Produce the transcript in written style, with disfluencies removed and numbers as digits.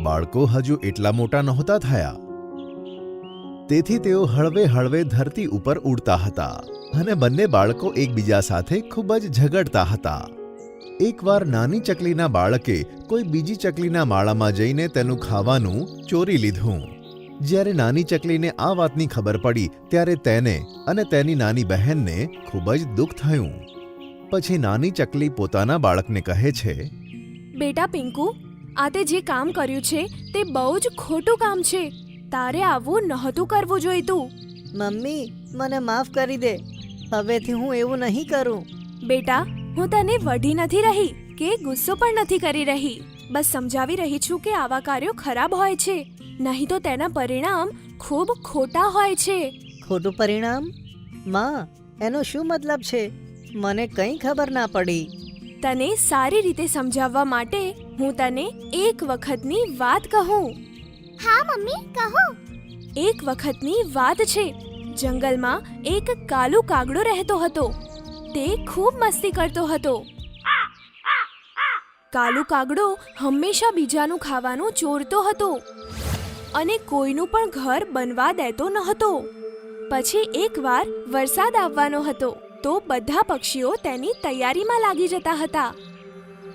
બાળકો હજુ એટલા મોટા નહોતા થયા, તેથી તેઓ હળવે હળવે ધરતી ઉપર ઉડતા હતા અને બંને બાળકો એકબીજા સાથે ખૂબ જ ઝઘડતા હતા. એકવાર નાની ચકલીના બાળકે કોઈ બીજી ચકલીના માળામાં જઈને તેનું ખાવાનું ચોરી લીધું. જ્યારે નાની ચકલીને આ વાતની ખબર પડી ત્યારે તેને અને તેની નાની બહેનને ખૂબ જ દુઃખ થયું. પછી નાની ચકલી પોતાના બાળકને કહે છે, બેટા પિંકુ, આ તે જે કામ કર્યું છે તે બહુ જ ખોટું કામ છે. તારે આવું નહોતું કરવું જોઈતું. મમ્મી, મને માફ કરી દે. હવેથી હું એવું નહીં કરું. બેટા, હું તને વઢી નથી રહી કે ગુસ્સો પણ નથી કરી રહી. બસ સમજાવી રહી છું કે આવા કાર્યો ખરાબ હોય છે, નહીં તો તેના પરિણામ ખૂબ ખોટા હોય છે. ખોટું પરિણામ? માં, એનો શું મતલબ છે? મને કંઈ ખબર ના પડી. તને સારી રીતે સમજાવવા માટે હું તને એક વખતની વાત કહું. હા મમ્મી, કહો. એક વખતની વાત છે. જંગલમાં એક કાલો કાગડો રહેતો હતો. તે ખૂબ મસ્તી કરતો હતો. કાલો કાગડો હંમેશા બીજાનું ખાવાનું ચોરતો હતો અને કોઈનું પણ ઘર બનવા દેતો નહોતો. પછી એકવાર વરસાદ આવવાનો હતો, તો બધા પક્ષીઓ તેની તૈયારીમાં લાગી જતા હતા.